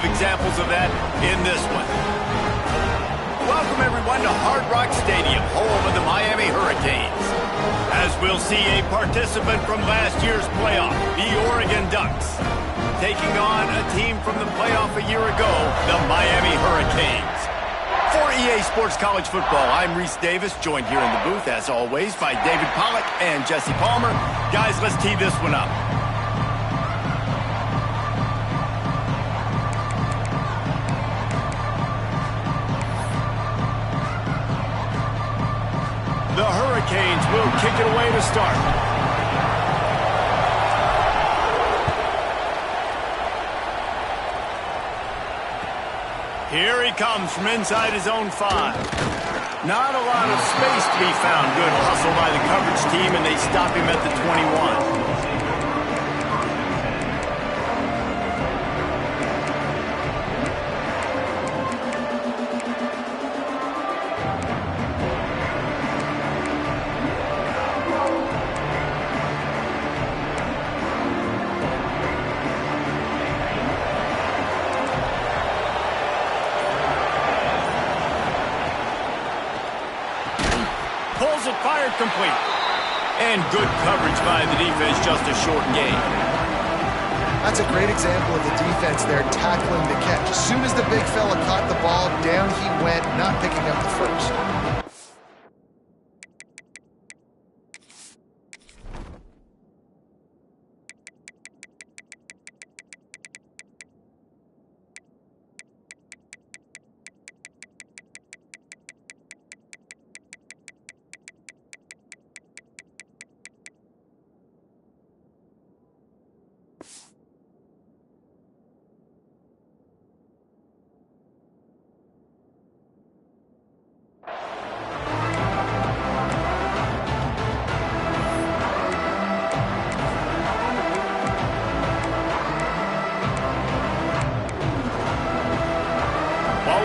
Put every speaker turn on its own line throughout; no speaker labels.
examples of that in this one. Welcome, everyone, to Hard Rock Stadium, home of the Miami Hurricanes. As we'll see a participant from last year's playoff, the Oregon Ducks, taking on a team from the playoff a year ago, the Miami Hurricanes. For EA Sports College Football, I'm Reese Davis, joined here in the booth, as always, by David Pollack and Jesse Palmer. Guys, let's tee this one up. The Hurricanes will kick it away to start. Here he comes from inside his own 5. Not a lot of space to be found. Good hustle by the coverage team, and they stop him at the 21. Pulls it, fired, complete. And good coverage by the defense, just a short gain.
That's a great example of the defense there tackling the catch. As soon as the big fella caught the ball, down he went, not picking up the first.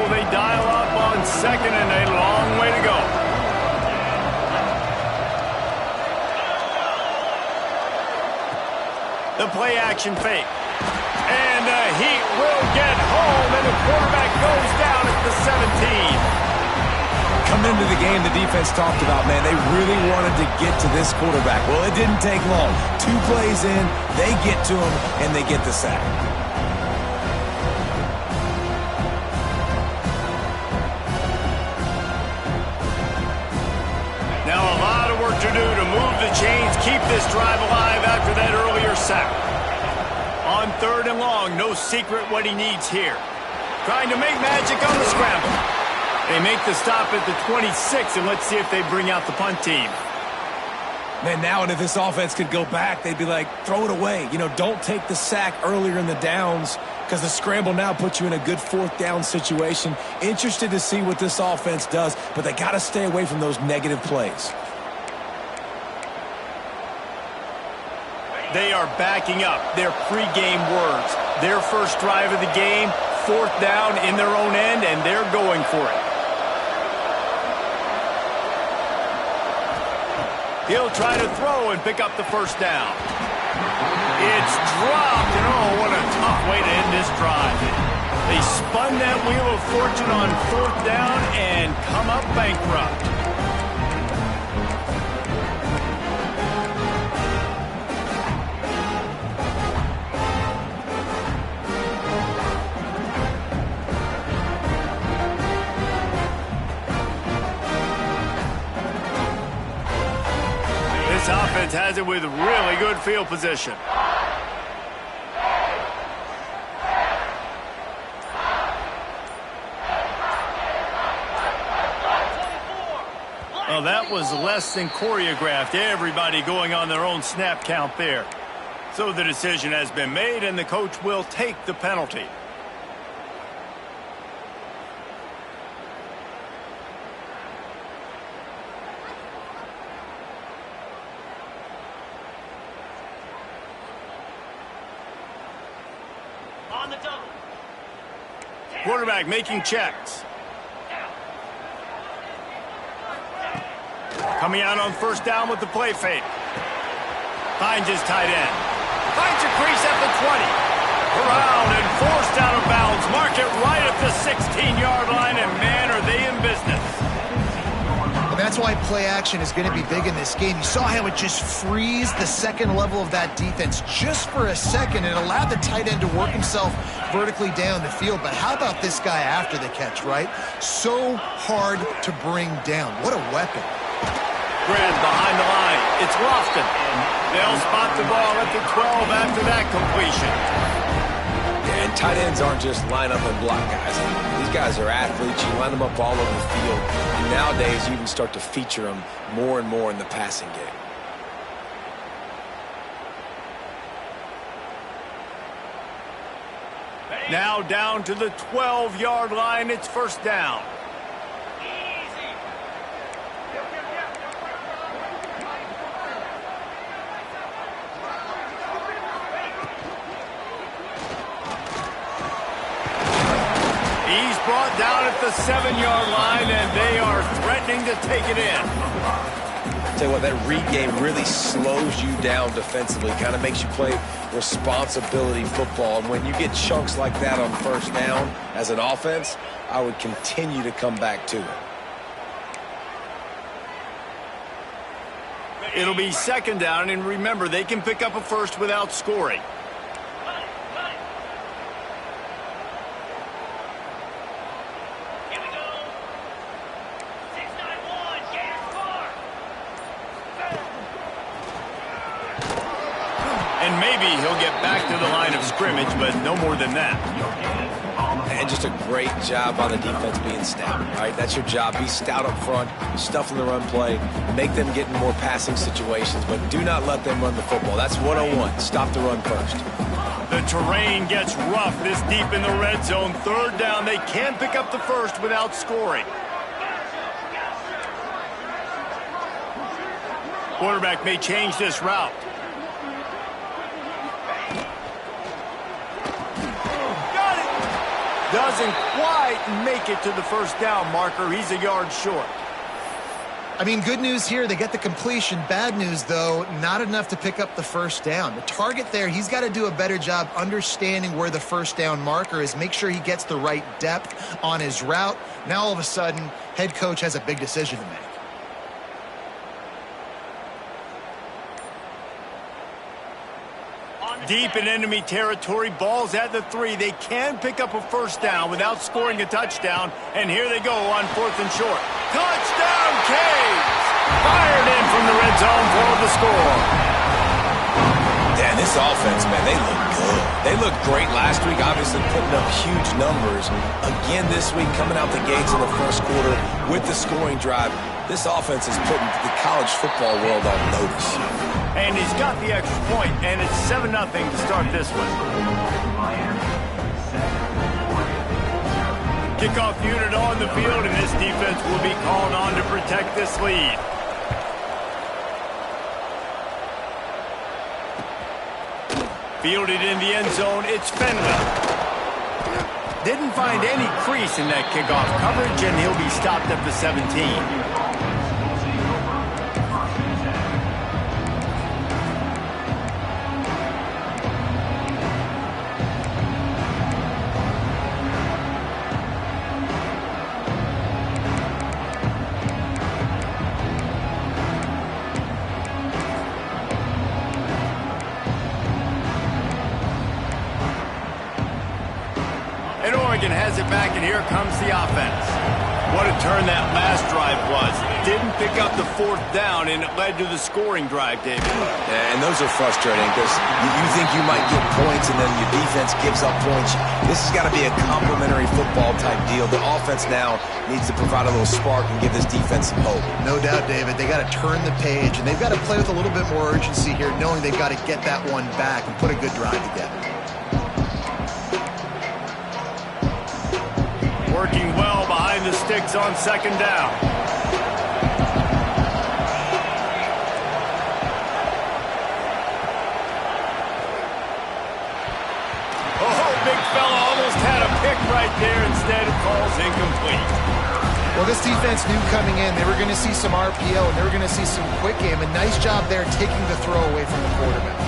They dial up on second and a long way to go. The play action fake. And the Heat will get home, and the quarterback goes down at the 17.
Coming into the game, the defense talked about, man, they really wanted to get to this quarterback. Well, it didn't take long. 2 plays in, they get to him, and they get the sack.
Now a lot of work to do to move the chains, keep this drive alive after that earlier sack. On 3rd and long, no secret what he needs here. Trying to make magic on the scramble. They make the stop at the 26, and let's see if they bring out the punt team.
Man, now if this offense could go back, they'd be like, throw it away. You know, don't take the sack earlier in the downs because the scramble now puts you in a good 4th down situation. Interested to see what this offense does, but they got to stay away from those negative plays.
They are backing up their pregame words. Their first drive of the game, 4th down in their own end, and they're going for it. He'll try to throw and pick up the first down. It's dropped, and oh, what a tough way to end this drive. They spun that wheel of fortune on 4th down and come up bankrupt. This offense has it with really good field position. Well, that was less than choreographed. Everybody going on their own snap count there. So the decision has been made, and the coach will take the penalty.
On the double.
Quarterback making checks. Coming out on 1st down with the play fake. Finds his tight end. Finds a crease at the 20. Around and forced out of bounds. 16-yard line, and man, are they in business.
And that's why play action is going to be big in this game. You saw how it just frees the second level of that defense just for a second and allowed the tight end to work himself vertically down the field. But how about this guy after the catch, right? So hard to bring down. What a weapon.
Grant behind the line. It's Lofton. They'll spot the ball at the 12 after that completion.
Yeah, and tight ends aren't just line up and block guys. These guys are athletes. You line them up all over the field. And nowadays, you can start to feature them more and more in the passing game.
Now down to the 12-yard line. It's first down. He's brought down at the 7-yard line, and they are threatening to take it in.
I'll tell you what, that read game really slows you down defensively, kind of makes you play responsibility football. And when you get chunks like that on first down as an offense, I would continue to come back to it.
It'll be second down, and remember, they can pick up a first without scoring. And maybe he'll get back to the line of scrimmage, but no more than that.
And just a great job by the defense being stout, right? That's your job. Be stout up front, stuff in the run play, make them get in more passing situations, but do not let them run the football. That's 101. Stop the run first.
The terrain gets rough this deep in the red zone. Third down, they can pick up the first without scoring. Quarterback may change this route. Doesn't quite make it to the first down marker. He's a yard short.
I mean, good news here, they get the completion. Bad news, though, not enough to pick up the first down. The target there, he's got to do a better job understanding where the first down marker is, make sure he gets the right depth on his route. Now, all of a sudden, head coach has a big decision to make.
Deep in enemy territory, ball's at the 3. They can pick up a first down without scoring a touchdown. And here they go on 4th and short. Touchdown, Canes! Fired in from the red zone for the score.
Yeah, this offense, man, they look good. They looked great last week, obviously putting up huge numbers. Again this week, coming out the gates in the first quarter with the scoring drive. This offense is putting the college football world on notice.
And he's got the extra point, and it's 7-0 to start this one. Kickoff unit on the field, and this defense will be called on to protect this lead. Fielded in the end zone, it's Fenway. Didn't find any crease in that kickoff coverage, and he'll be stopped at the 17. Has it back, and here comes the offense. What a turn that last drive was. Didn't pick up the 4th down, and it led to the scoring drive, David.
Yeah, and those are frustrating because you think you might get points, and then your defense gives up points. This has got to be a complementary football type deal. The offense now needs to provide a little spark and give this defense some hope.
No doubt, David. They got to turn the page, and they've got to play with a little bit more urgency here, knowing they've got to get that one back and put a good drive together.
Working well behind the sticks on second down. Oh, big fella almost had a pick right there. Instead, it falls incomplete.
Well, this defense knew coming in they were going to see some RPO, and they were going to see some quick game. A nice job there taking the throw away from the quarterback.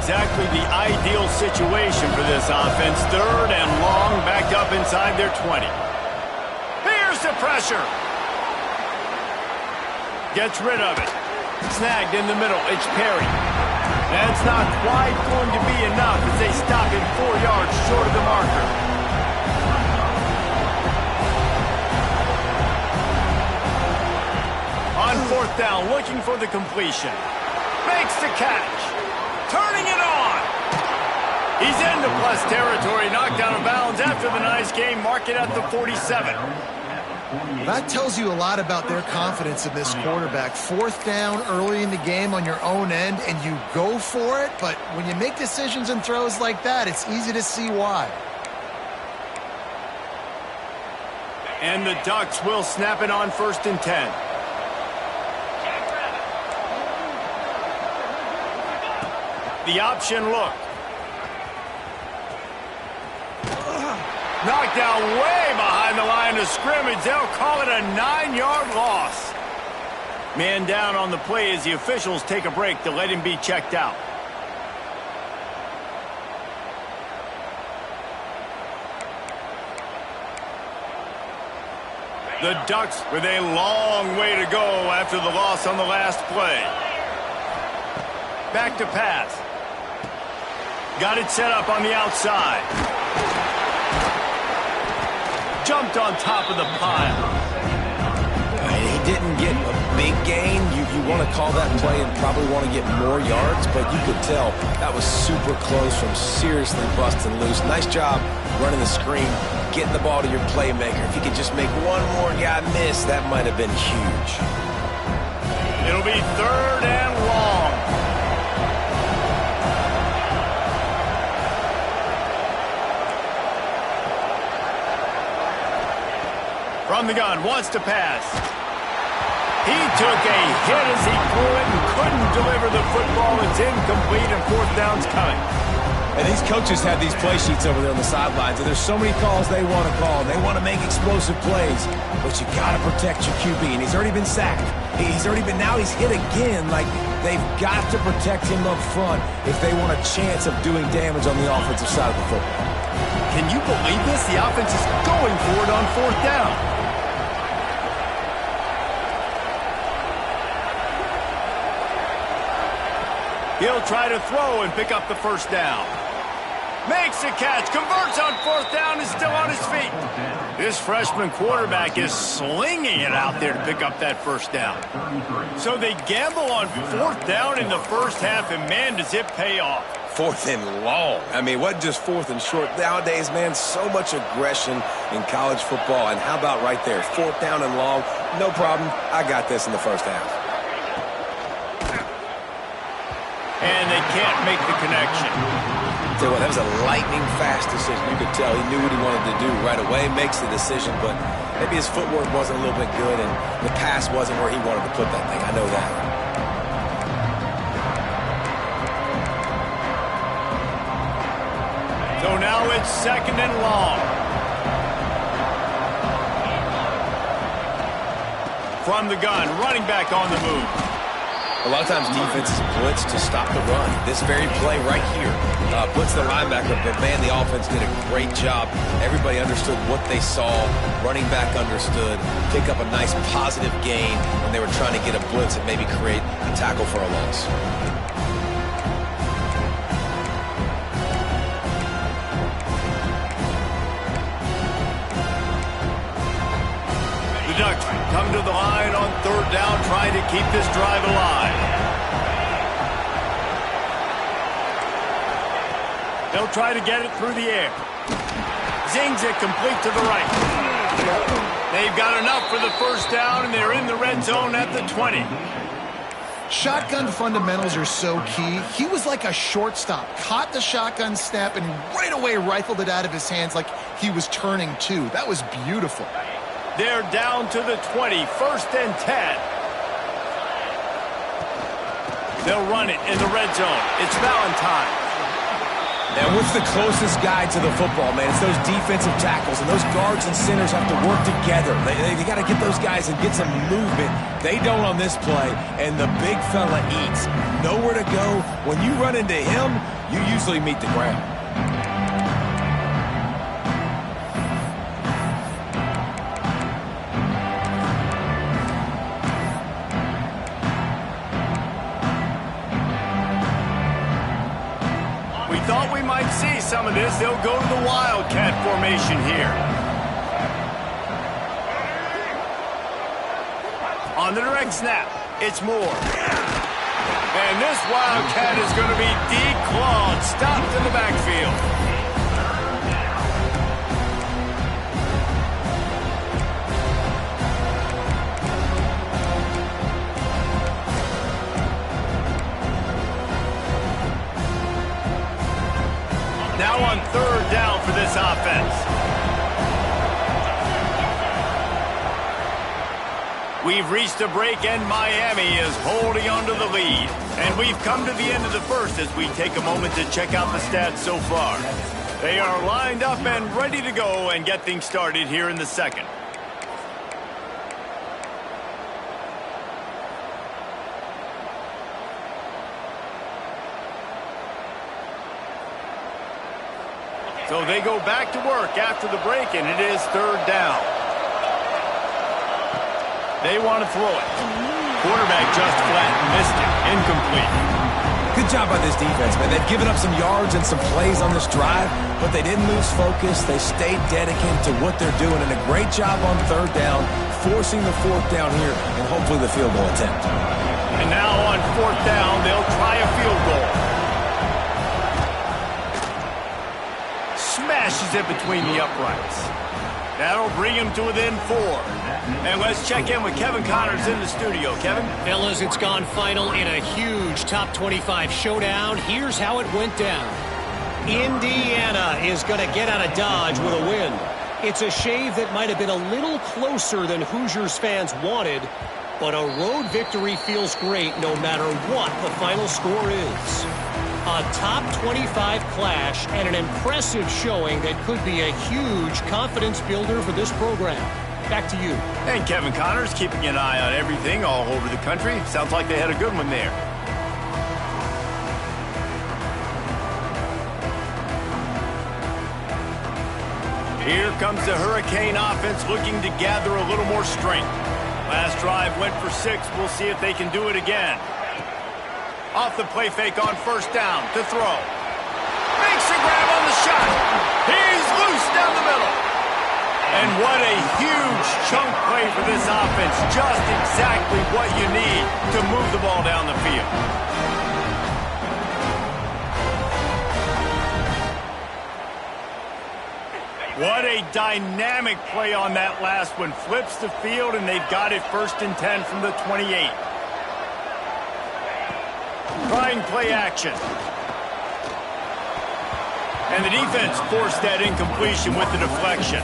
exactly the ideal situation for this offense. 3rd and long, backed up inside their 20. Here's the pressure. Gets rid of it. Snagged in the middle. It's Perry. That's not quite going to be enough as they stop him 4 yards short of the marker. On 4th down, looking for the completion. Makes the catch. Turning it on. He's into plus territory, knocked out of bounds after the nice game. Mark it at the 47.
That tells you a lot about their confidence in this quarterback. 4th down early in the game on your own end, and you go for it. But when you make decisions and throws like that, it's easy to see why.
And the Ducks will snap it on 1st and 10. The option look. Knocked down way behind the line of scrimmage. They'll call it a 9-yard loss. Man down on the play as the officials take a break to let him be checked out. The Ducks with a long way to go after the loss on the last play. Back to pass. Got it set up on the outside. Jumped on top of the pile.
He didn't get a big gain. You want to call that play and probably want to get more yards, but you could tell that was super close from seriously busting loose. Nice job running the screen, getting the ball to your playmaker. If you could just make one more guy miss, that might have been huge.
It'll be 3rd and long. From the gun, wants to pass. He took a hit as he threw it and couldn't deliver the football. It's incomplete and 4th down's coming.
And these coaches have these play sheets over there on the sidelines, and there's so many calls they want to call. They want to make explosive plays, but you got to protect your QB, and he's already been sacked. Now he's hit again. Like, they've got to protect him up front if they want a chance of doing damage on the offensive side of the football.
Can you believe this? The offense is going for it on 4th down. He'll try to throw and pick up the 1st down. Makes a catch, converts on 4th down, is still on his feet. This freshman quarterback is slinging it out there to pick up that 1st down. So they gamble on 4th down in the first half, and man, does it pay off.
4th and long. I mean, what just 4th and short? Nowadays, man, so much aggression in college football. And how about right there? 4th down and long, no problem. I got this in the first half.
And they can't make the connection.
Tell you what, that was a lightning-fast decision. You could tell he knew what he wanted to do right away, makes the decision, but maybe his footwork wasn't a little bit good, and the pass wasn't where he wanted to put that thing. I know that.
So now it's 2nd and long. From the gun, running back on the move.
A lot of times defenses blitz to stop the run. This very play right here puts the linebacker, but man, the offense did a great job. Everybody understood what they saw. Running back understood. Pick up a nice positive gain when they were trying to get a blitz and maybe create a tackle for a loss.
The Ducks come to the line on 3rd down, trying to keep this drive alive. They'll try to get it through the air. Zings it complete to the right. They've got enough for the 1st down, and they're in the red zone at the 20.
Shotgun fundamentals are so key. He was like a shortstop, caught the shotgun snap, and right away rifled it out of his hands like he was turning two. That was beautiful.
They're down to the 20, 1st and 10. They'll run it in the red zone. It's Valentine.
And what's the closest guy to the football, man? It's those defensive tackles, and those guards and centers have to work together. They got to get those guys and get some movement. They don't on this play, and the big fella eats. Nowhere to go. When you run into him, you usually meet the ground.
Thought we might see some of this. They'll go to the Wildcat formation here. On the direct snap, it's Moore. And this Wildcat is going to be declawed, stopped in the backfield. Now on third down for this offense. We've reached a break, and Miami is holding on to the lead. And we've come to the end of the first as we take a moment to check out the stats so far. They are lined up and ready to go and get things started here in the second. So they go back to work after the break, and it is third down. They want to throw it. Quarterback just flat missed it. Incomplete.
Good job by this defense, man. They've given up some yards and some plays on this drive, but they didn't lose focus. They stayed dedicated to what they're doing, and a great job on third down, forcing the fourth down here, and hopefully the field goal attempt.
And now on fourth down, they'll try a field goal. Smashes it between the uprights. That'll bring him to within 4. And let's check in with Kevin Connors in the studio. Kevin?
Fellas, it's gone final in a huge top 25 showdown. Here's how it went down. Indiana is going to get out of Dodge with a win. It's a shave that might have been a little closer than Hoosiers fans wanted, but a road victory feels great no matter what the final score is. A top 25 clash and an impressive showing that could be a huge confidence builder for this program. Back to you.
And Kevin Connors keeping an eye on everything all over the country. Sounds like they had a good one there. Here comes the Hurricane offense looking to gather a little more strength. Last drive went for 6. We'll see if they can do it again. Off the play fake on first down to throw. Makes a grab on the shot. He's loose down the middle. And what a huge chunk play for this offense. Just exactly what you need to move the ball down the field. What a dynamic play on that last one. Flips the field, and they've got it 1st and 10 from the 28. Trying play action. And the defense forced that incompletion with the deflection.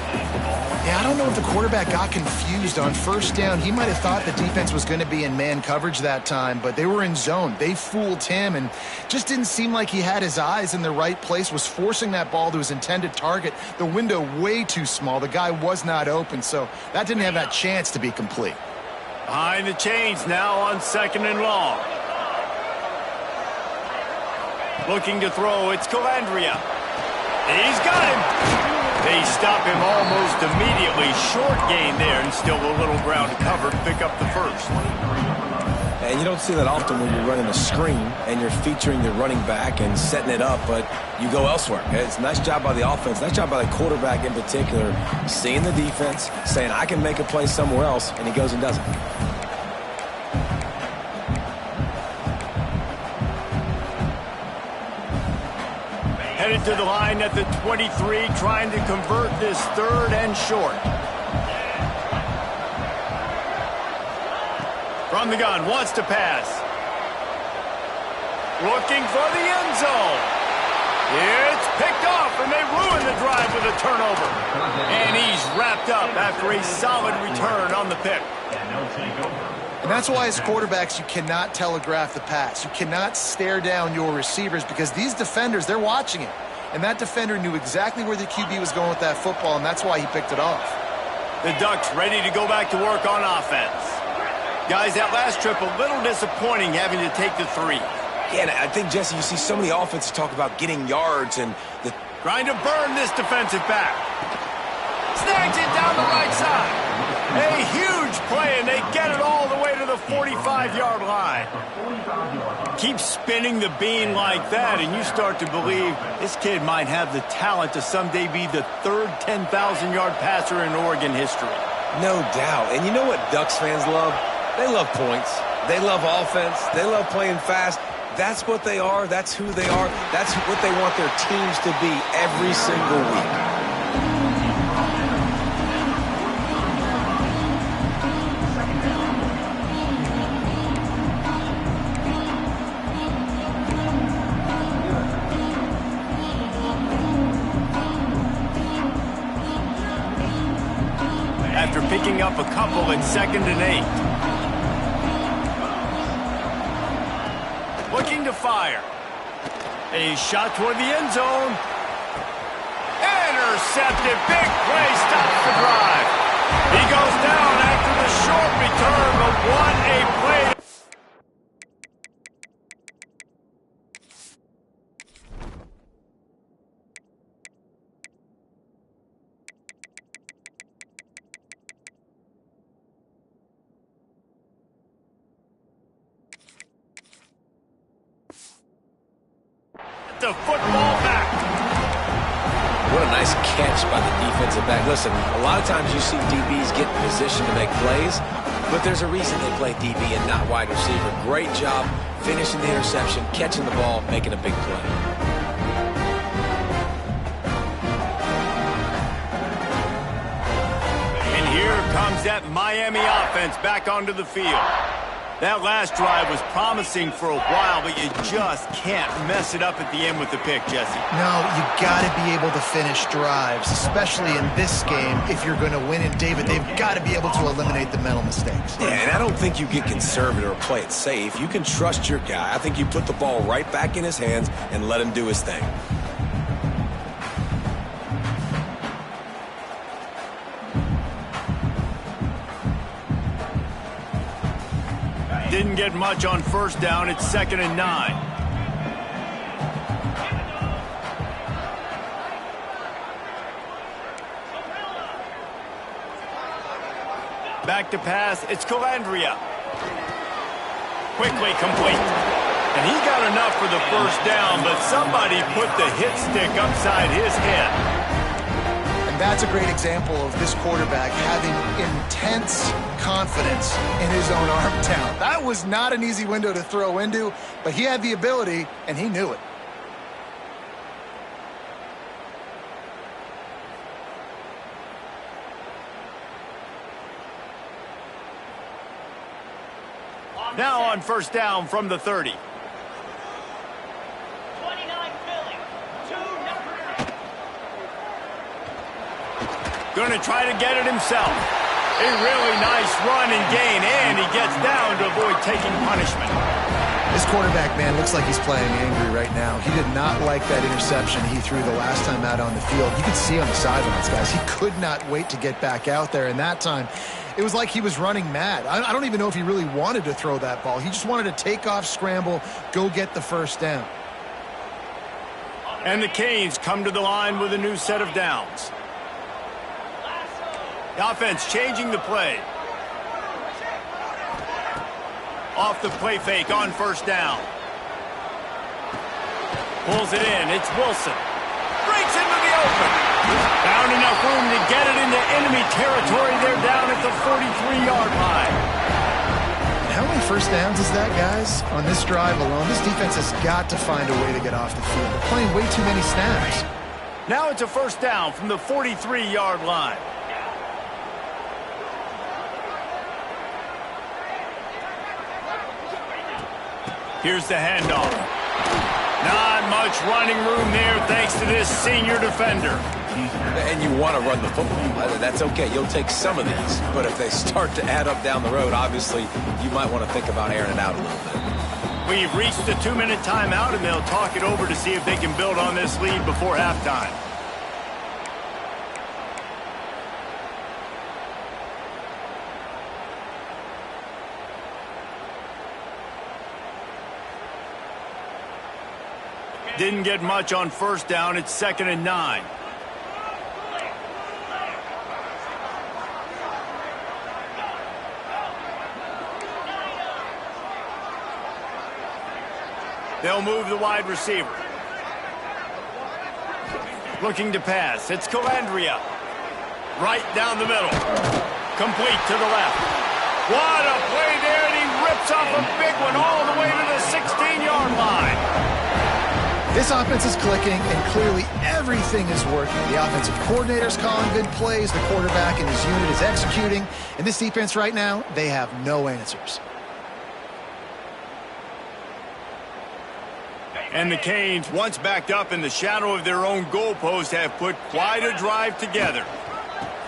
Yeah, I don't know if the quarterback got confused on first down. He might have thought the defense was going to be in man coverage that time, but they were in zone. They fooled him and just didn't seem like he had his eyes in the right place, was forcing that ball to his intended target. The window way too small. The guy was not open, so that didn't have that chance to be complete.
Behind the chains now on 2nd and long. Looking to throw, it's Calandria. He's got him. They stop him almost immediately. Short gain there, and still a little ground to cover to pick up the first.
And you don't see that often when you're running a screen and you're featuring the running back and setting it up, but you go elsewhere. It's a nice job by the offense, nice job by the quarterback in particular, seeing the defense, saying, I can make a play somewhere else, and he goes and does it.
Headed to the line at the 23, trying to convert this 3rd and short. From the gun, wants to pass. Looking for the end zone. It's picked off, and they ruin the drive with a turnover. And he's wrapped up after a solid return on the pick.
And that's why as quarterbacks you cannot telegraph the pass. You cannot stare down your receivers because these defenders, they're watching it. and that defender knew exactly where the QB was going with that football, and that's why he picked it off.
The Ducks ready to go back to work on offense. Guys, that last trip a little disappointing having to take the 3.
Yeah, and I think, Jesse, you see so many offenses talk about getting yards and the...
Trying to burn this defensive back. Snags it down the right side. A huge play, and they get it all the way to the 45-yard line. Keep spinning the bean like that, and you start to believe this kid might have the talent to someday be the third 10,000-yard passer in Oregon history.
No doubt. And you know what Ducks fans love? They love points. They love offense. They love playing fast. That's what they are. That's who they are. That's what they want their teams to be every single week.
After picking up a couple at 2nd and 8. Looking to fire. A shot toward the end zone. Intercepted. Big play stops the drive. He goes down after the short return, but what a play. The football back.
What a nice catch by the defensive back. Listen, a lot of times you see DBs get in position to make plays, but there's a reason they play DB and not wide receiver. Great job finishing the interception, catching the ball, making a big play.
And here comes that Miami offense back onto the field. That last drive was promising for a while, but you just can't mess it up at the end with the pick, Jesse.
No, you got to be able to finish drives, especially in this game if you're going to win. And, David, they've got to be able to eliminate the mental mistakes.
Yeah, and I don't think you get conservative or play it safe. You can trust your guy. I think you put the ball right back in his hands and let him do his thing.
Didn't get much on 1st down. It's 2nd and 9. Back to pass. It's Calandria. Quickly complete. And he got enough for the 1st down, but somebody put the hit stick upside his head.
That's a great example of this quarterback having intense confidence in his own arm talent. That was not an easy window to throw into, but he had the ability, and he knew it.
Now on 1st down from the 30. Going to try to get it himself. A really nice run and gain, and he gets down to avoid taking punishment.
This quarterback, man, looks like he's playing angry right now. He did not like that interception he threw the last time out on the field. You could see on the sidelines, guys. He could not wait to get back out there, and that time it was like he was running mad. I don't even know if he really wanted to throw that ball. He just wanted to take off, scramble, go get the 1st down.
And the Canes come to the line with a new set of downs. The offense changing the play. Off the play fake on 1st down. Pulls it in. It's Wilson. Breaks into the open. Found enough room to get it into enemy territory. They're down at the 43-yard line.
How many 1st downs is that, guys? On this drive alone, this defense has got to find a way to get off the field. They're playing way too many snaps.
Now it's a 1st down from the 43-yard line. Here's the handoff. Not much running room there thanks to this senior defender.
And you want to run the football. That's okay. You'll take some of these. But if they start to add up down the road, obviously, you might want to think about airing it out a little bit.
We've reached the 2-minute timeout, and they'll talk it over to see if they can build on this lead before halftime. Didn't get much on first down. It's 2nd and 9. They'll move the wide receiver. Looking to pass. It's Calandria. Right down the middle. Complete to the left. What a play there, and he rips off a big one all the way to the 16-yard line.
This offense is clicking, and clearly everything is working. The offensive coordinator's calling good plays, the quarterback and his unit is executing, and this defense right now, they have no answers.
And the Canes, once backed up in the shadow of their own goalpost, have put quite a drive together.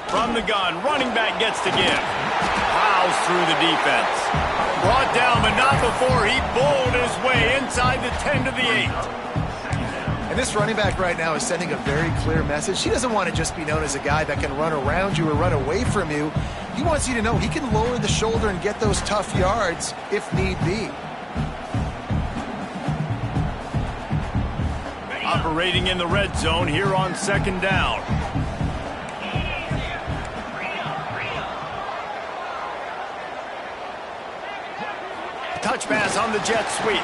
From the gun, running back gets to give. Plows through the defense. Brought down, but not before he bowled his way inside the 10 to the 8.
And this running back right now is sending a very clear message. He doesn't want to just be known as a guy that can run around you or run away from you. He wants you to know he can lower the shoulder and get those tough yards if need be.
Operating in the red zone here on 2nd down. Touch pass on the jet sweep.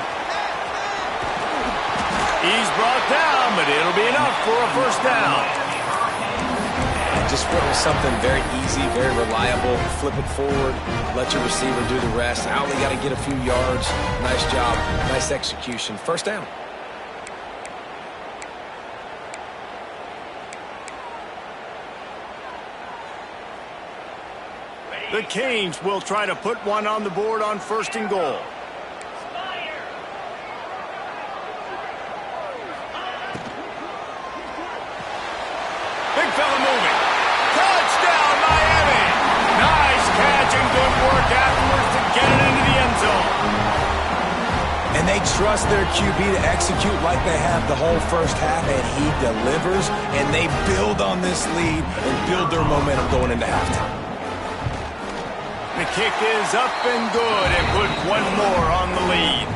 He's brought down, but it'll be enough for a first down.
Just something very easy, very reliable. Flip it forward, let your receiver do the rest. I only got to get a few yards. Nice job, nice execution. First down.
The Canes will try to put one on the board on 1st and goal. Big fella moving. Touchdown, Miami! Nice catch and good work afterwards to get it into the end zone.
And they trust their QB to execute like they have the whole first half, and he delivers, and they build on this lead and build their momentum going into halftime.
The kick is up and good and put one more on the lead.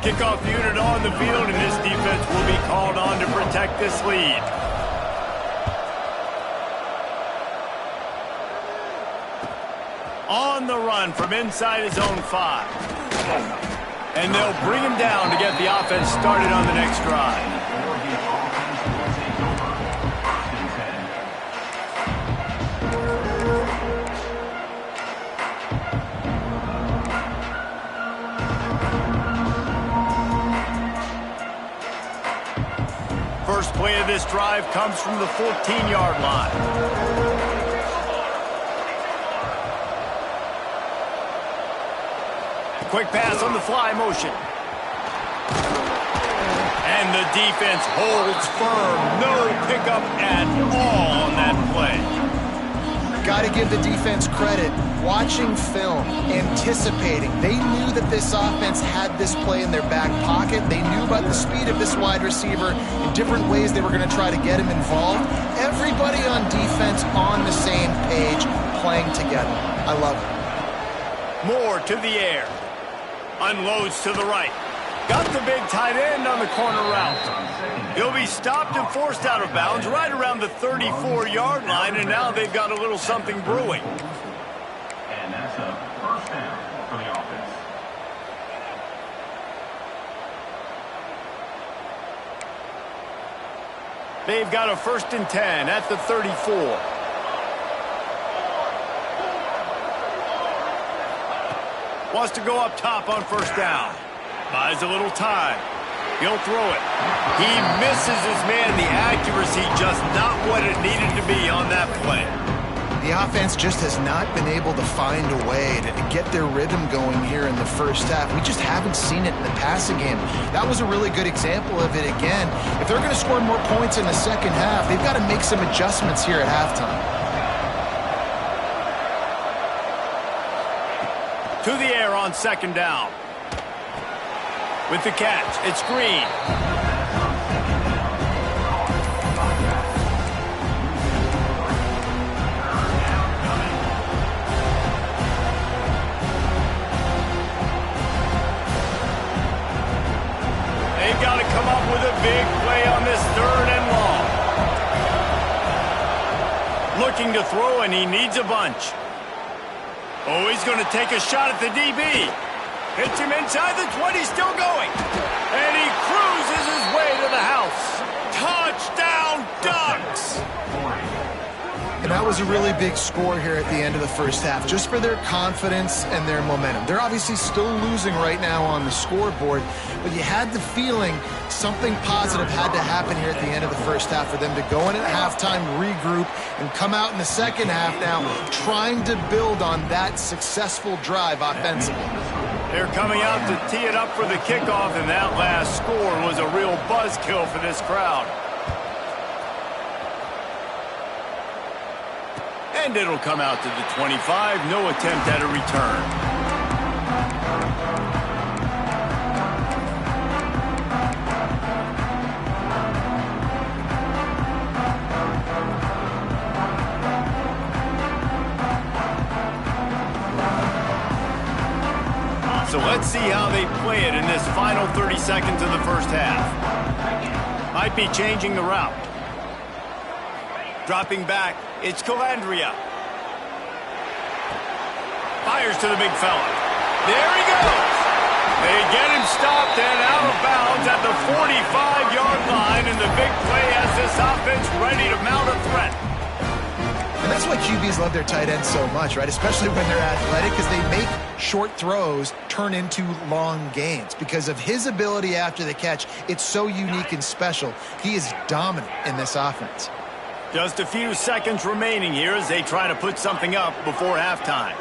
Kickoff unit on the field, and this defense will be called on to protect this lead. On the run from inside his own 5. And they'll bring him down to get the offense started on the next drive. First play of this drive comes from the 14-yard line. Quick pass on the fly motion. And the defense holds firm. No pickup at all on that play.
Got to give the defense credit. Watching film, anticipating. They knew that this offense had this play in their back pocket. They knew about the speed of this wide receiver in different ways they were going to try to get him involved. Everybody on defense on the same page, playing together. I love it.
Moore to the air. Unloads to the right. Got the big tight end on the corner route. He'll be stopped and forced out of bounds right around the 34-yard line, and now they've got a little something brewing.
And that's a first down for the offense.
They've got a 1st and 10 at the 34. Wants to go up top on first down. Buys a little time. He'll throw it. He misses his man. The accuracy just not what it needed to be on that play.
The offense just has not been able to find a way to get their rhythm going here in the first half. We just haven't seen it in the passing game. That was a really good example of it again. If they're going to score more points in the second half, they've got to make some adjustments here at halftime.
To the air on second down. With the catch, it's Green. They've got to come up with a big play on this 3rd and long. Looking to throw, and he needs a bunch. Oh, he's going to take a shot at the DB. Hits him inside the 20, still going. And he cruises his way to the house. Touchdown, Ducks!
And that was a really big score here at the end of the first half, just for their confidence and their momentum. They're obviously still losing right now on the scoreboard, but you had the feeling something positive had to happen here at the end of the first half for them to go in at halftime, regroup, and come out in the second half now trying to build on that successful drive offensively.
They're coming out to tee it up for the kickoff, and that last score was a real buzzkill for this crowd. And it'll come out to the 25. No attempt at a return. So let's see how they play it in this final 30 seconds of the first half. Might be changing the route. Dropping back, it's Calandria. Fires to the big fella. There he goes. They get him stopped and out of bounds at the 45-yard line, and the big play has this offense ready to mount a threat.
And that's why QBs love their tight ends so much, right? Especially when they're athletic, because they make short throws turn into long gains. Because of his ability after the catch, it's so unique and special. He is dominant in this offense.
Just a few seconds remaining here as they try to put something up before halftime.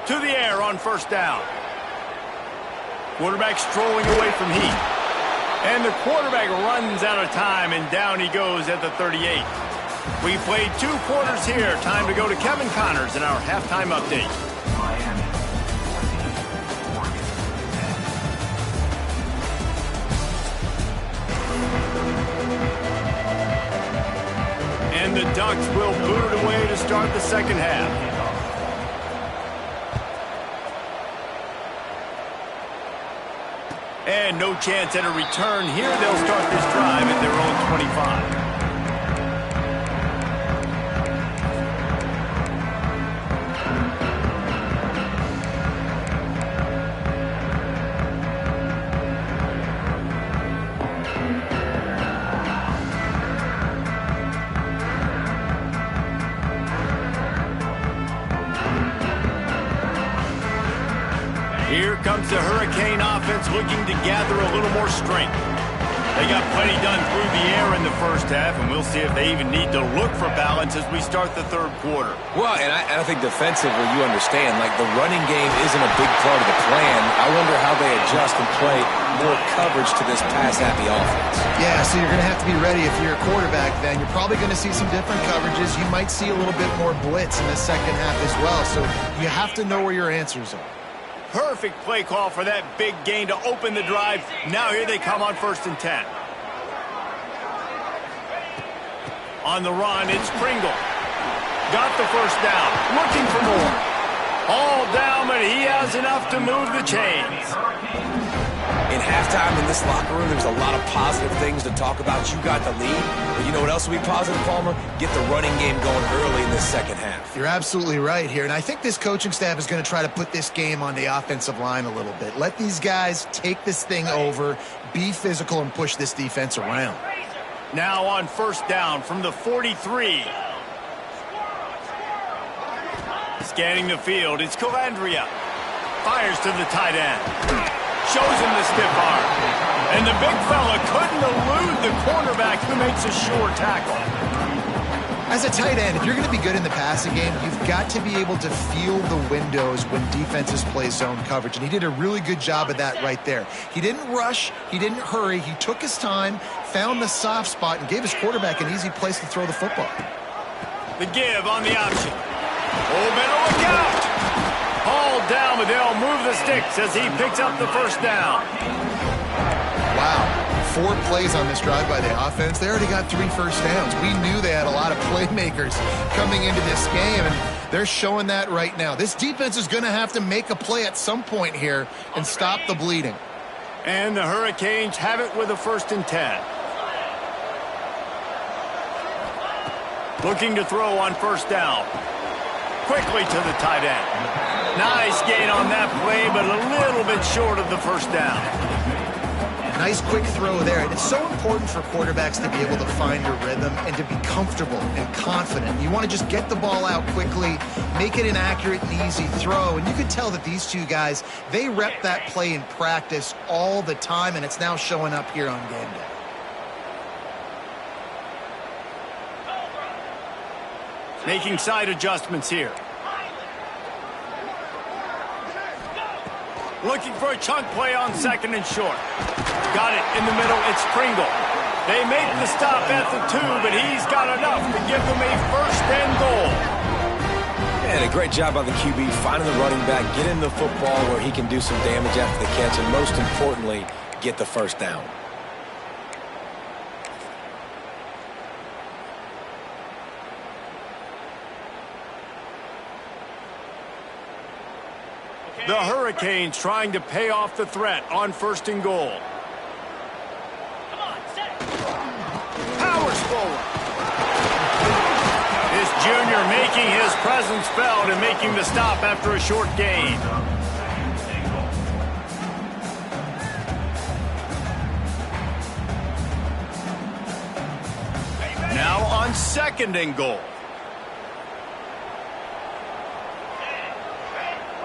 To the air on first down. Quarterback strolling away from heat. And the quarterback runs out of time, and down he goes at the 38. We played 2 quarters here. Time to go to Kevin Connors in our halftime update. And the Ducks will boot it away to start the second half. And no chance at a return here. They'll start this drive at their own 25. Here comes the Hurricane offense looking to gather a little more strength. They got plenty done through the air in the first half, and we'll see if they even need to look for balance as we start the third quarter.
Well, and I think defensively, you understand, like the running game isn't a big part of the plan. I wonder how they adjust and play more coverage to this pass-happy offense.
Yeah, so you're going to have to be ready if you're a quarterback then. You're probably going to see some different coverages. You might see a little bit more blitz in the second half as well, so you have to know where your answers are.
Perfect play call for that big gain to open the drive. Now here they come on 1st and 10. On the run, it's Pringle. Got the first down. Looking for more. All down, but he has enough to move the chains.
In halftime in this locker room, there's a lot of positive things to talk about. You got the lead, but you know what else will be positive, Palmer? Get the running game going early in this second half.
You're absolutely right here, and I think this coaching staff is going to try to put this game on the offensive line a little bit. Let these guys take this thing over, be physical, and push this defense around.
Now on 1st down from the 43. Scanning the field, it's Calandria. Fires to the tight end. Shows him the stiff arm. And the big fella couldn't elude the cornerback who makes a sure tackle.
As a tight end, if you're going to be good in the passing game, you've got to be able to feel the windows when defenses play zone coverage. And he did a really good job of that right there. He didn't rush. He didn't hurry. He took his time, found the soft spot, and gave his quarterback an easy place to throw the football.
The give on the option. Oh, better look out. Hauled down, but they'll move the sticks as he picks up the first down.
Wow. 4 plays on this drive by the offense. They already got 3 first downs. We knew they had a lot of playmakers coming into this game, and they're showing that right now. This defense is going to have to make a play at some point here and stop the bleeding.
And the Hurricanes have it with a 1st and 10. Looking to throw on 1st down. Quickly to the tight end. Nice gain on that play, but a little bit short of the 1st down.
Nice quick throw there. And it's so important for quarterbacks to be able to find a rhythm and to be comfortable and confident. You want to just get the ball out quickly, make it an accurate and easy throw. And you can tell that these two guys, they rep that play in practice all the time, and it's now showing up here on game day.
Making side adjustments here. Looking for a chunk play on 2nd and short. Got it in the middle. It's Pringle. They make the stop at the 2, but he's got enough to give them a 1st and goal.
And a great job by the QB finding the running back, getting the football where he can do some damage after the catch, and most importantly, get the 1st down.
The Hurricanes trying to pay off the threat on 1st and goal. Powers forward. This junior making his presence felt and making the stop after a short gain. Now on 2nd and goal.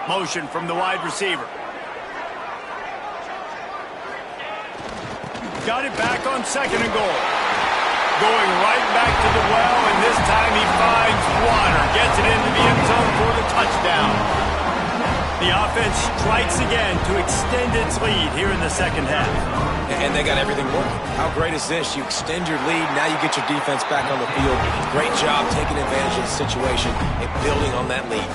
Motion from the wide receiver. Got it back on 2nd and goal. Going right back to the well, and this time he finds water. Gets it into the end zone for the touchdown. The offense strikes again to extend its lead here in the 2nd half.
And they got everything working. How great is this? You extend your lead, now you get your defense back on the field. Great job taking advantage of the situation and building on that lead.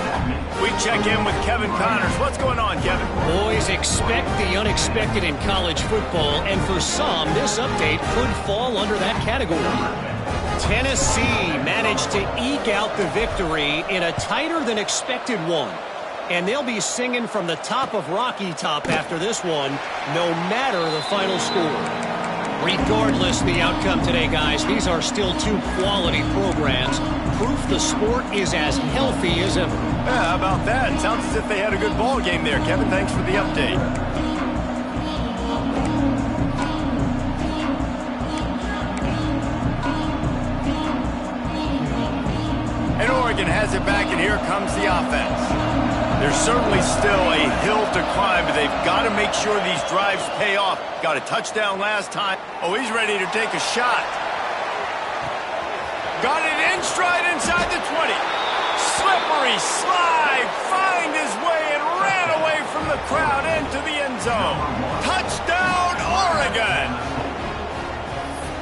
We check in with Kevin Connors. What's going on, Kevin?
Boys, expect the unexpected in college football, and for some, this update could fall under that category. Tennessee managed to eke out the victory in a tighter-than-expected one. And they'll be singing from the top of Rocky Top after this one, no matter the final score. Regardless the outcome today, guys, these are still 2 quality programs. Proof the sport is as healthy as ever.
Yeah, how about that? Sounds as if they had a good ball game there. Kevin, thanks for the update. And Oregon has it back, and here comes the offense. There's certainly still a hill to climb, but they've got to make sure these drives pay off. Got a touchdown last time. Oh, he's ready to take a shot. Got it in stride inside the 20. Slippery slide. Find his way and ran away from the crowd into the end zone. Touchdown, Oregon.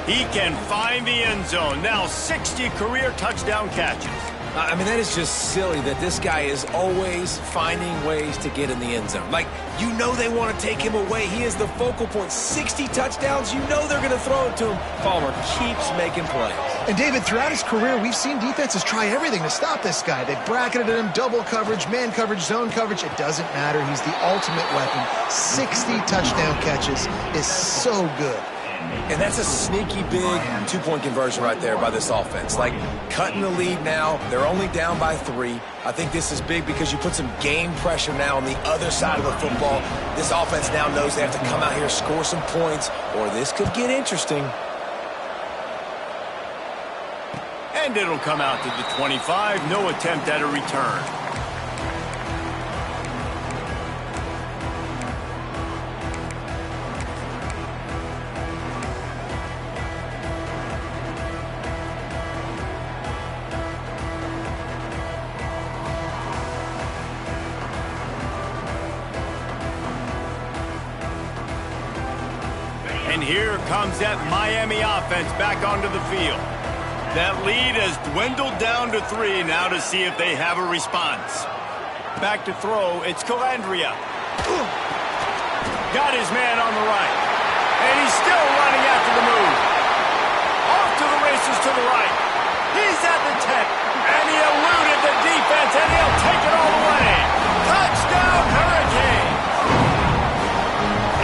He can find the end zone. Now 60 career touchdown catches.
I mean, that is just silly that this guy is always finding ways to get in the end zone. Like, you know they want to take him away. He is the focal point. 60 touchdowns, you know they're going to throw it to him. Palmer keeps making plays.
And, David, throughout his career, we've seen defenses try everything to stop this guy. They've bracketed him, double coverage, man coverage, zone coverage. It doesn't matter. He's the ultimate weapon. 60 touchdown catches is so good.
And that's a sneaky big 2-point conversion right there by this offense. Like, cutting the lead now. They're only down by 3. I think this is big because you put some game pressure now on the other side of the football. This offense now knows they have to come out here, score some points, or this could get interesting.
And it'll come out to the 25. No attempt at a return. And here comes that Miami offense back onto the field. That lead has dwindled down to 3 now to see if they have a response. Back to throw, it's Calandria. Got his man on the right. And he's still running after the move. Off to the races to the right. He's at the 10. And he eluded the defense, and he'll take it all the way. Touchdown, Hurricanes!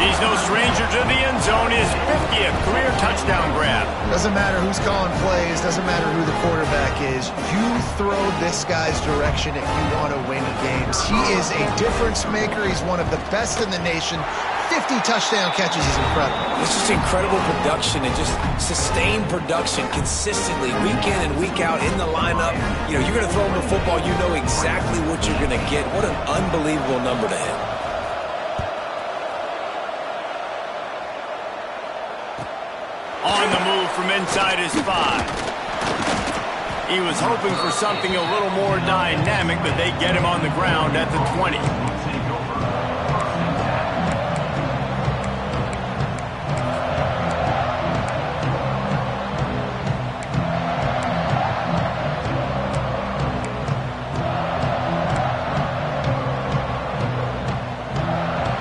He's no stranger to the end zone. His 50th career touchdown grab.
Doesn't matter who's calling plays. Doesn't matter who the quarterback is. You throw this guy's direction if you want to win games. He is a difference maker. He's one of the best in the nation. 50 touchdown catches is incredible.
It's just incredible production and just sustained production consistently, week in and week out in the lineup. You know, you're going to throw him the football, you know exactly what you're going to get. What an unbelievable number to hit.
On the move from inside his 5. He was hoping for something a little more dynamic, but they get him on the ground at the 20.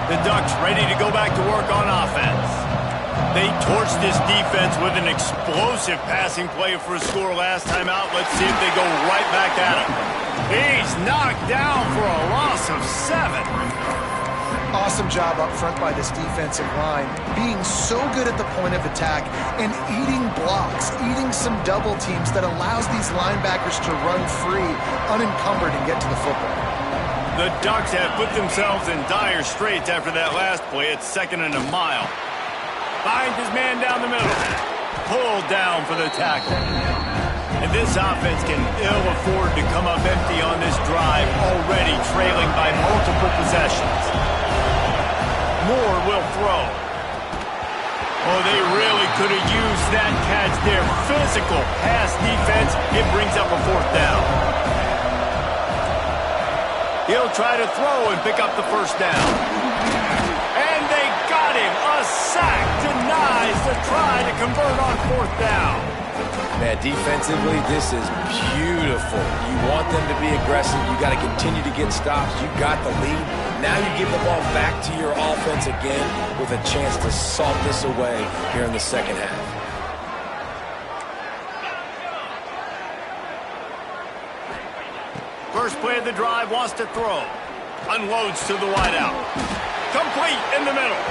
The Ducks ready to go back to work on offense. They torched this defense with an explosive passing play for a score last time out. Let's see if they go right back at him. He's knocked down for a loss of 7.
Awesome job up front by this defensive line, being so good at the point of attack and eating blocks, eating some double teams that allows these linebackers to run free, unencumbered, and get to the football.
The Ducks have put themselves in dire straits after that last play. It's 2nd and a mile. Finds his man down the middle. Pulled down for the tackle. And this offense can ill afford to come up empty on this drive, already trailing by multiple possessions. Moore will throw. Oh, they really could have used that catch there. Physical pass defense. It brings up a 4th down. He'll try to throw and pick up the 1st down. And they got him. A sack denies the try to convert on 4th down.
Man, defensively, this is beautiful. You want them to be aggressive. You got to continue to get stops. You got the lead. Now you give the ball back to your offense again with a chance to salt this away here in the second half.
First play of the drive, wants to throw. Unloads to the wideout. Complete in the middle.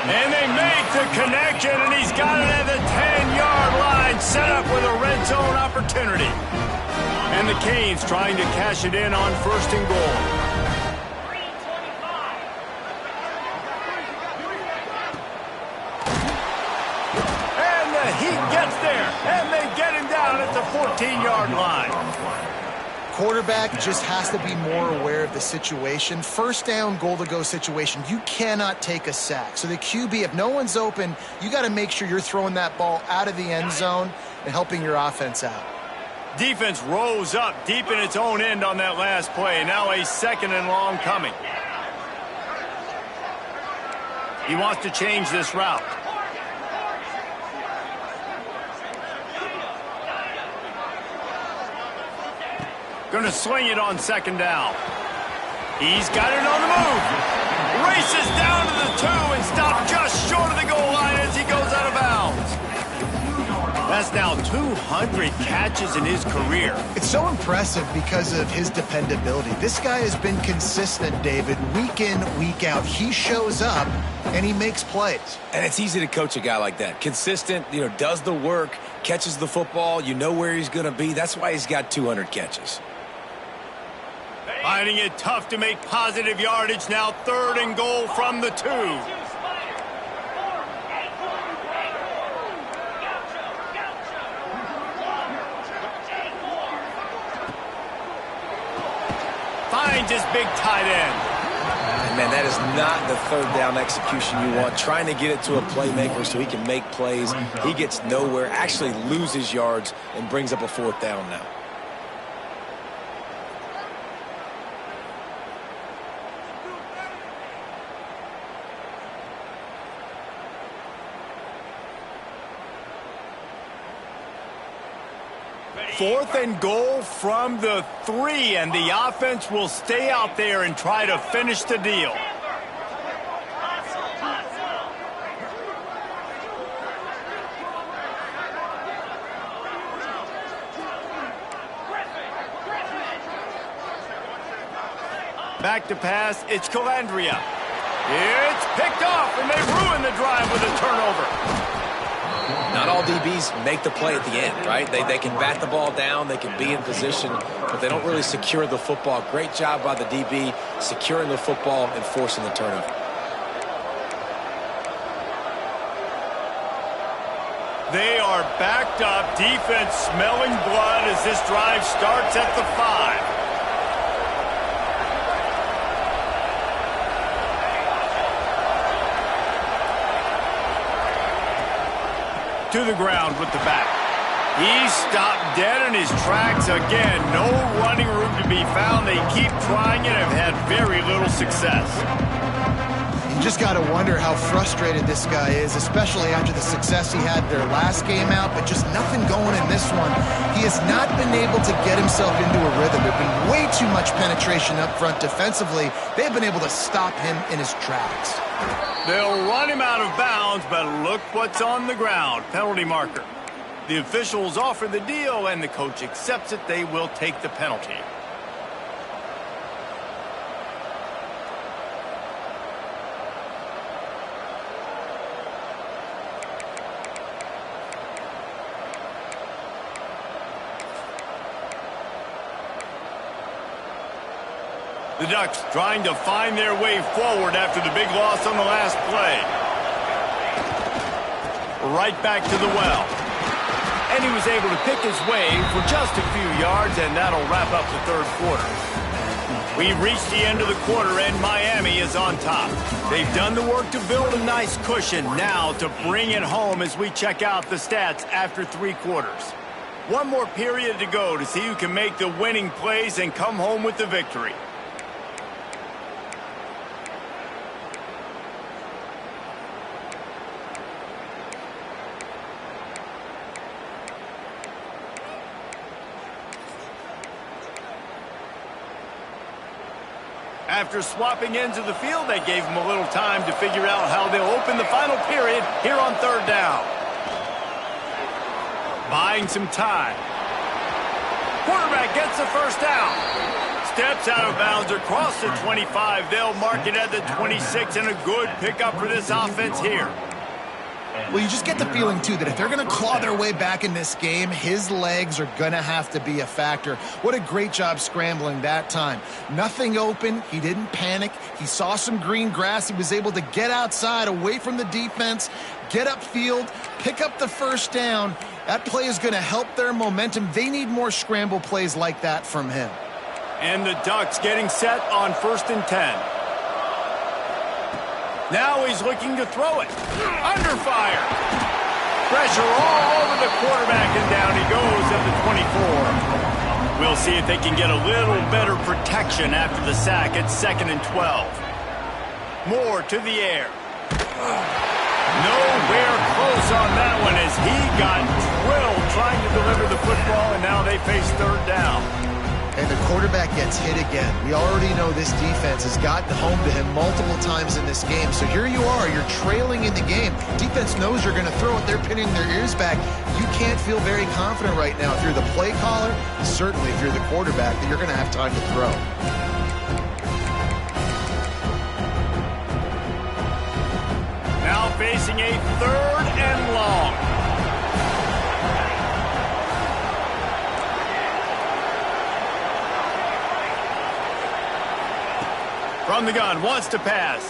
And they make the connection, and he's got it at the 10-yard line, set up with a red zone opportunity. And the Canes trying to cash it in on 1st and goal. And the Heat gets there, and they get him down at the 14-yard line.
Quarterback just has to be more aware of the situation. 1st down, goal-to-go situation. You cannot take a sack. So the QB, if no one's open, you got to make sure you're throwing that ball out of the end zone and helping your offense out.
Defense rose up deep in its own end on that last play. Now a 2nd and long coming. He wants to change this route. Going to swing it on 2nd down. He's got it on the move. Races down to the 2 and stopped just short of the goal line as he goes out of bounds. That's now 200 catches in his career.
It's so impressive because of his dependability. This guy has been consistent, David, week in, week out. He shows up, and he makes plays.
And it's easy to coach a guy like that. Consistent, does the work, catches the football, you know where he's going to be. That's why he's got 200 catches.
Finding it tough to make positive yardage now. 3rd and goal from the 2. Finds his big tight end.
And man, that is not the 3rd down execution you want. Trying to get it to a playmaker so he can make plays. He gets nowhere, actually loses yards, and brings up a 4th down now.
4th and goal from the 3, and the offense will stay out there and try to finish the deal. Back to pass, it's Calandria. It's picked off, and they ruin the drive with a turnover.
Not all DBs make the play at the end, right? They can bat the ball down, they can be in position, but they don't really secure the football. Great job by the DB securing the football and forcing the turnover.
They are backed up, defense smelling blood as this drive starts at the 5. To the ground with the back. He's stopped dead in his tracks again. No running room to be found. They keep trying it and have had very little success.
You just got to wonder how frustrated this guy is, especially after the success he had their last game out, but just nothing going in this one. He has not been able to get himself into a rhythm. There's been way too much penetration up front defensively. They've been able to stop him in his tracks.
They'll run him out of bounds, but look what's on the ground. Penalty marker. The officials offer the deal, and the coach accepts it. They will take the penalty. The Ducks trying to find their way forward after the big loss on the last play. Right back to the well. And he was able to pick his way for just a few yards, and that'll wrap up the 3rd quarter. We've reached the end of the quarter, and Miami is on top. They've done the work to build a nice cushion. Now to bring it home as we check out the stats after 3 quarters. One more period to go to see who can make the winning plays and come home with the victory. After swapping ends of the field, they gave him a little time to figure out how they'll open the final period here on 3rd down. Buying some time. Quarterback gets the 1st down. Steps out of bounds across the 25. They'll mark it at the 26, and a good pickup for this offense here.
Well, you just get the feeling, too, that if they're going to claw their way back in this game, his legs are going to have to be a factor. What a great job scrambling that time. Nothing open. He didn't panic. He saw some green grass. He was able to get outside, away from the defense, get upfield, pick up the 1st down. That play is going to help their momentum. They need more scramble plays like that from him.
And the Ducks getting set on 1st and 10. Now he's looking to throw it. Under fire. Pressure all over the quarterback, and down he goes at the 24. We'll see if they can get a little better protection after the sack at 2nd and 12. Moore to the air. Nowhere close on that one as he got drilled trying to deliver the football, and now they face 3rd down.
And the quarterback gets hit again. We already know this defense has gotten home to him multiple times in this game. So here you are, you're trailing in the game. Defense knows you're going to throw it. They're pinning their ears back. You can't feel very confident right now if you're the play caller, certainly if you're the quarterback, that you're going to have time to throw.
Now facing a 3rd and long. From the gun, wants to pass.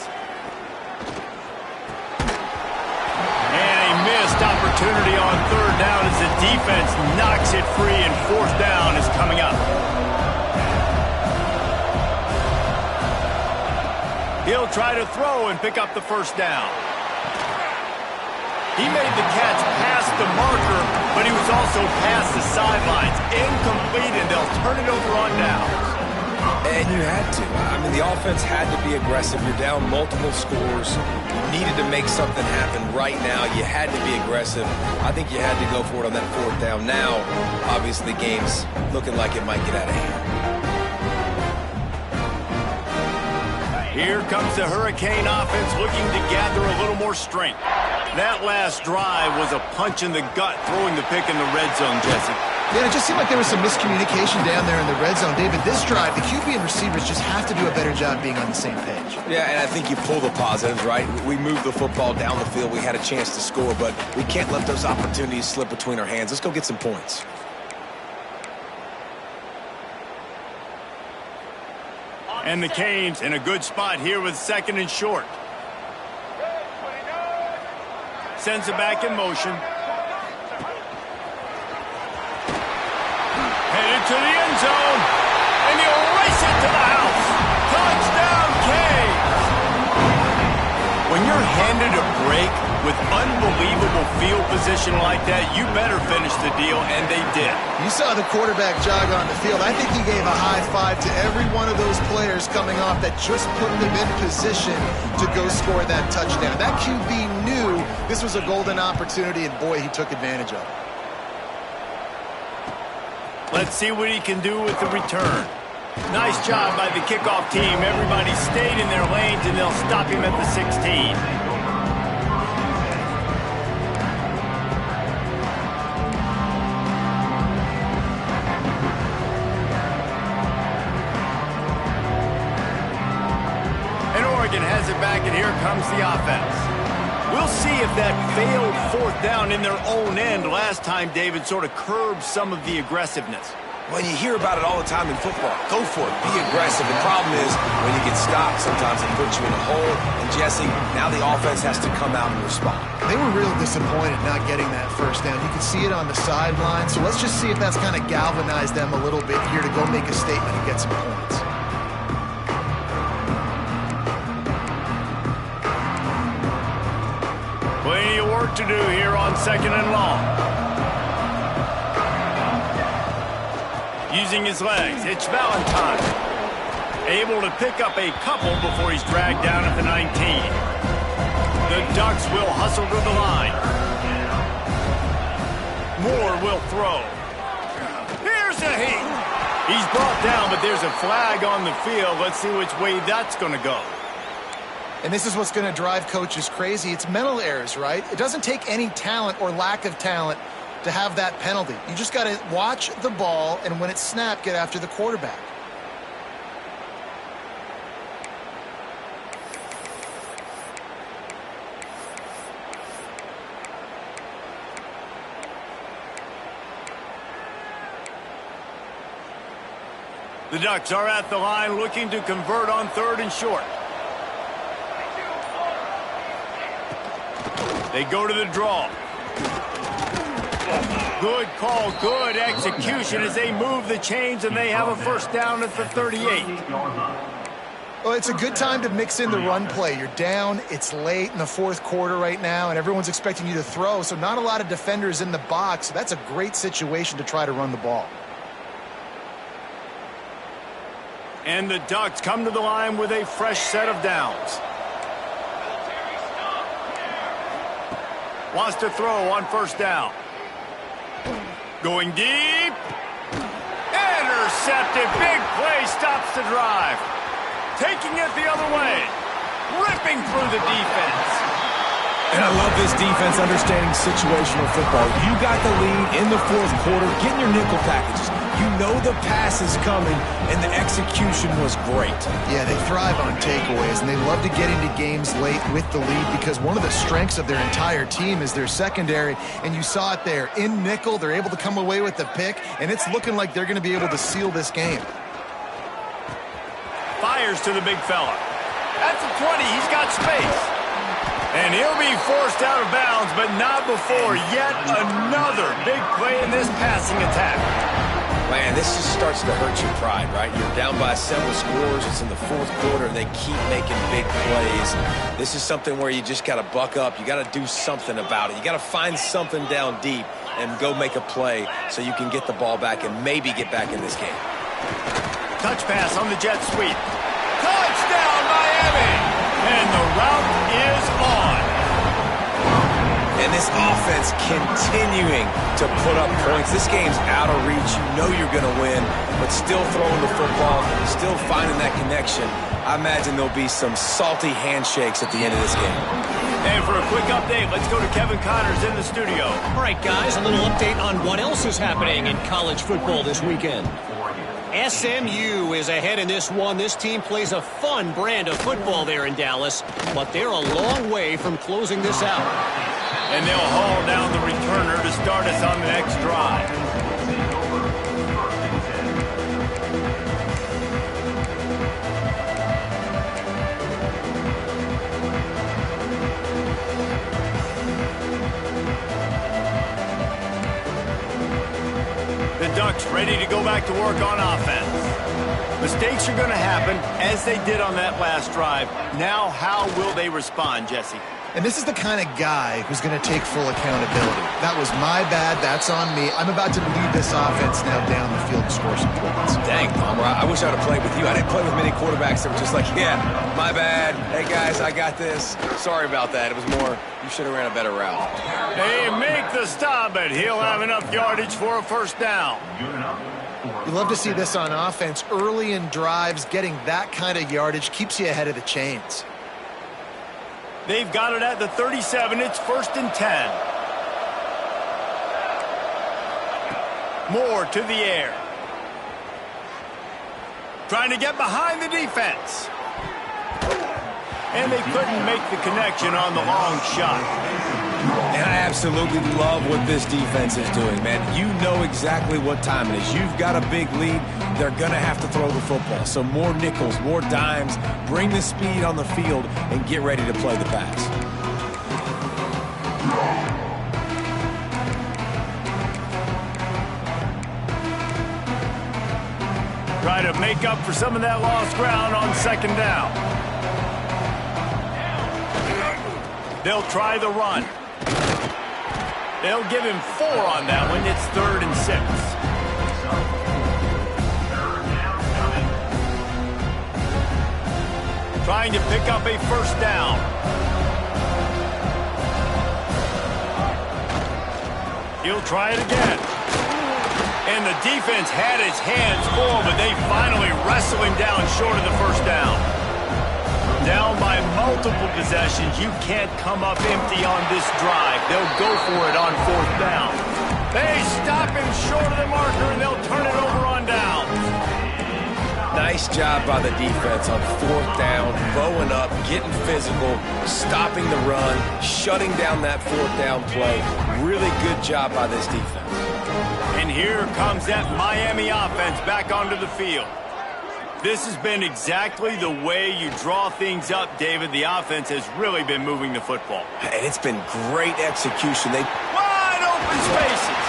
And a missed opportunity on 3rd down as the defense knocks it free, and 4th down is coming up. He'll try to throw and pick up the 1st down. He made the catch past the marker, but he was also past the sidelines. Incomplete, and they'll turn it over on downs.
And you had to. I mean, the offense had to be aggressive. You're down multiple scores. You needed to make something happen right now. You had to be aggressive. I think you had to go for it on that fourth down. Now, obviously, the game's looking like it might get out of hand.
Here comes the Hurricane offense looking to gather a little more strength. That last drive was a punch in the gut, throwing the pick in the red zone, Jesse.
Yeah, it just seemed like there was some miscommunication down there in the red zone. David, this drive, the QB and receivers just have to do a better job being on the same page.
Yeah, and I think you pull the positives, right? We moved the football down the field. We had a chance to score, but we can't let those opportunities slip between our hands. Let's go get some points.
And the Canes in a good spot here with 2nd and short. Sends it back in motion. Headed to the end zone. And he'll race it to the house. Touchdown, Canes. When you're handed a break with unbelievable field position like that, you better finish the deal, and they did.
You saw the quarterback jog on the field. I think he gave a high five to every one of those players coming off that just put them in position to go score that touchdown. That QB knew this was a golden opportunity, and boy, he took advantage of it.
Let's see what he can do with the return. Nice job by the kickoff team. Everybody stayed in their lanes, and they'll stop him at the 16. Has it back, and here comes the offense. We'll see if that failed fourth down in their own end last time, David, sort of curbed some of the aggressiveness.
Well, you hear about it all the time in football. Go for it. Be aggressive. The problem is when you get stopped, sometimes it puts you in a hole. And, Jesse, now the offense has to come out and respond.
They were real disappointed not getting that first down. You can see it on the sideline. So let's just see if that's kind of galvanized them a little bit here to go make a statement and get some points.
Plenty of work to do here on 2nd and long. Using his legs, it's Valentine. Able to pick up a couple before he's dragged down at the 19. The Ducks will hustle to the line. Moore will throw. Here's a hit. He's brought down, but there's a flag on the field. Let's see which way that's going to go.
And this is what's going to drive coaches crazy. It's mental errors, right? It doesn't take any talent or lack of talent to have that penalty. You just got to watch the ball, and when it's snapped, get after the quarterback.
The Ducks are at the line looking to convert on 3rd and short. They go to the draw. Good call, good execution as they move the chains, and they have a first down at the 38.
Well, it's a good time to mix in the run play. You're down, it's late in the fourth quarter right now, and everyone's expecting you to throw, so not a lot of defenders in the box. So that's a great situation to try to run the ball.
And the Ducks come to the line with a fresh set of downs. Wants to throw on first down. Going deep. Intercepted. Big play stops the drive. Taking it the other way. Ripping through the defense.
And I love this defense understanding situational football. You got the lead in the fourth quarter. Get in your nickel packages. You know the pass is coming, and the execution was great.
Yeah, they thrive on takeaways, and they love to get into games late with the lead because one of the strengths of their entire team is their secondary, and you saw it there. In nickel, they're able to come away with the pick, and it's looking like they're going to be able to seal this game.
Fires to the big fella. At the 20, he's got space. And he'll be forced out of bounds, but not before yet another big play in this passing attack.
Man, this just starts to hurt your pride, right? You're down by several scores. It's in the fourth quarter, and they keep making big plays. This is something where you just got to buck up. You got to do something about it. You got to find something down deep and go make a play so you can get the ball back and maybe get back in this game.
Touch pass on the jet sweep. Touchdown, Miami! And the route is on.
And this offense continuing to put up points. This game's out of reach. You know you're going to win, but still throwing the football, still finding that connection. I imagine there'll be some salty handshakes at the end of this game.
And for a quick update, let's go to Kevin Connors in the studio.
All right, guys, a little update on what else is happening in college football this weekend. SMU is ahead in this one. This team plays a fun brand of football there in Dallas, but they're a long way from closing this out.
And they'll haul down the returner to start us on the next drive. The Ducks ready to go back to work on offense. Mistakes are going to happen, as they did on that last drive. Now, how will they respond, Jesse?
And this is the kind of guy who's going to take full accountability. That was my bad. That's on me. I'm about to lead this offense now down the field and score some points.
Dang, Palmer, I wish I would have played with you. I didn't play with many quarterbacks that were just like, yeah, my bad. Hey, guys, I got this. Sorry about that. It was more, you should have ran a better route.
They make the stop, but he'll have enough yardage for a first down.
You love to see this on offense. Early in drives, getting that kind of yardage keeps you ahead of the chains.
They've got it at the 37. It's 1st and 10. Moore to the air. Trying to get behind the defense. And they couldn't make the connection on the long shot.
And I absolutely love what this defense is doing, man. You know exactly what time it is. You've got a big lead. They're going to have to throw the football. So more nickels, more dimes. Bring the speed on the field and get ready to play the pass.
Try to make up for some of that lost ground on 2nd down. They'll try the run. They'll give him 4 on that one. It's 3rd and 6. Trying to pick up a 1st down. He'll try it again. And the defense had its hands full, but they finally wrestle him down short of the 1st down. Down by multiple possessions. You can't come up empty on this drive. They'll go for it on 4th down. They stop him short of the marker, and they'll turn it over on down.
Nice job by the defense on 4th down, bowing up, getting physical, stopping the run, shutting down that 4th down play. Really good job by this defense.
And here comes that Miami offense back onto the field. This has been exactly the way you draw things up, David. The offense has really been moving the football.
And it's been great execution.
Wide open spaces.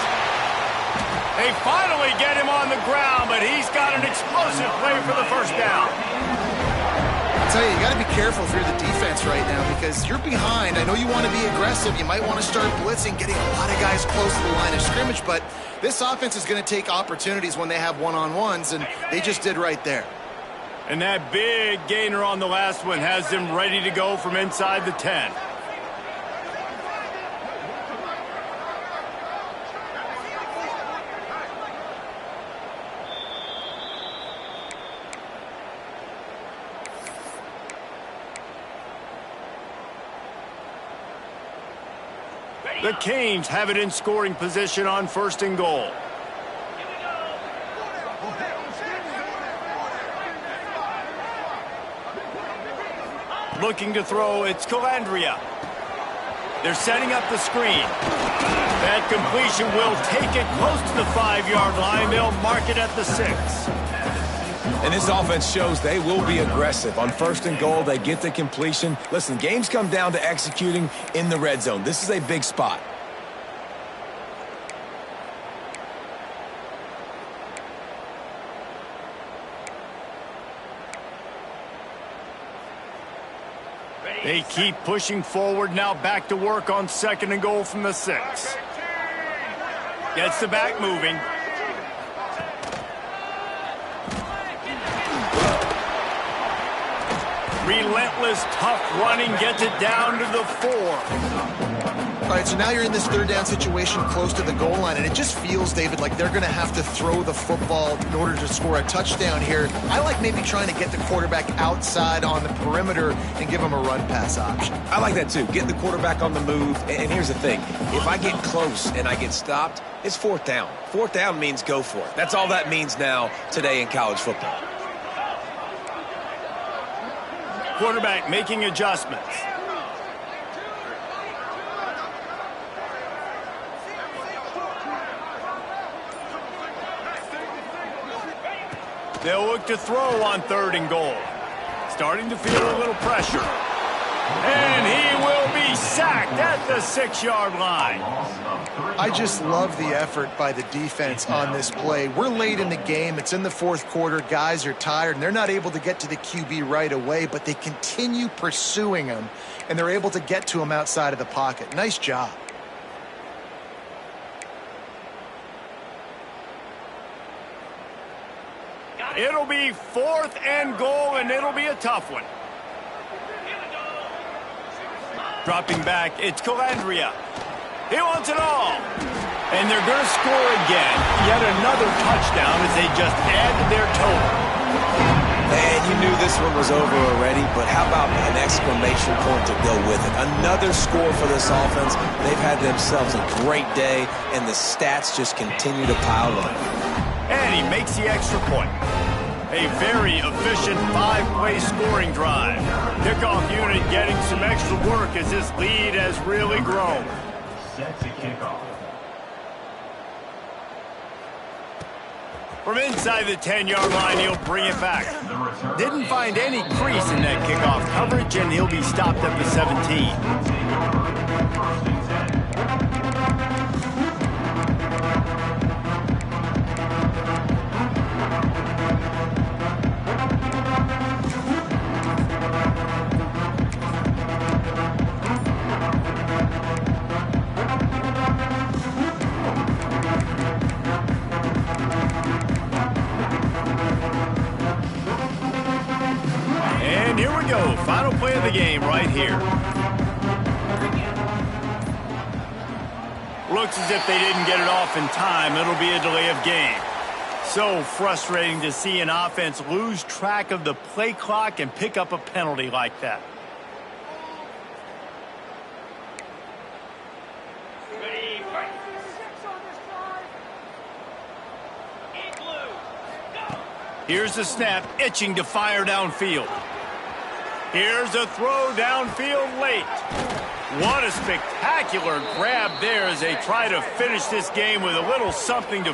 They finally get him on the ground, but he's got an explosive play for the 1st down.
I'll tell you, you got to be careful if you're the defense right now because you're behind. I know you want to be aggressive. You might want to start blitzing, getting a lot of guys close to the line of scrimmage, but this offense is going to take opportunities when they have one-on-ones, and they just did right there.
And that big gainer on the last one has them ready to go from inside the 10. The Canes have it in scoring position on 1st and goal. Looking to throw, it's Calandria. They're setting up the screen. That completion will take it close to the 5-yard line. They'll mark it at the 6.
And this offense shows they will be aggressive. On 1st and goal, they get the completion. Listen, games come down to executing in the red zone. This is a big spot.
They keep pushing forward, now back to work on 2nd and goal from the 6. Gets the back moving. Relentless, tough running gets it down to the 4.
All right, so now you're in this third down situation close to the goal line, and it just feels, David, like they're going to have to throw the football in order to score a touchdown here. I like maybe trying to get the quarterback outside on the perimeter and give him a run-pass option.
I like that too. Get the quarterback on the move. And here's the thing. If I get close and I get stopped, it's fourth down. Fourth down means go for it. That's all that means now today in college football.
Quarterback making adjustments. They'll look to throw on 3rd and goal. Starting to feel a little pressure. And he will be sacked at the 6-yard line.
I just love the effort by the defense on this play. We're late in the game. It's in the 4th quarter. Guys are tired, and they're not able to get to the QB right away, but they continue pursuing him, and they're able to get to him outside of the pocket. Nice job.
It'll be 4th and goal, and it'll be a tough one. Dropping back, it's Calandria. He wants it all. And they're going to score again. Yet another touchdown as they just add to their total.
And you knew this one was over already, but how about an exclamation point to go with it? Another score for this offense. They've had themselves a great day, and the stats just continue to pile up.
And he makes the extra point. A very efficient 5-play scoring drive. Kickoff unit getting some extra work as this lead has really grown.
Set to kick off.
From inside the 10-yard line, he'll bring it back. Didn't find any crease in that kickoff coverage, and he'll be stopped at the 17.
First and 10.
And here we go. Final play of the game right here. Looks as if they didn't get it off in time. It'll be a delay of game. So frustrating to see an offense lose track of the play clock and pick up a penalty like that. Here's the snap, itching to fire downfield. Here's a throw downfield late. What a spectacular grab there as they try to finish this game with a little something to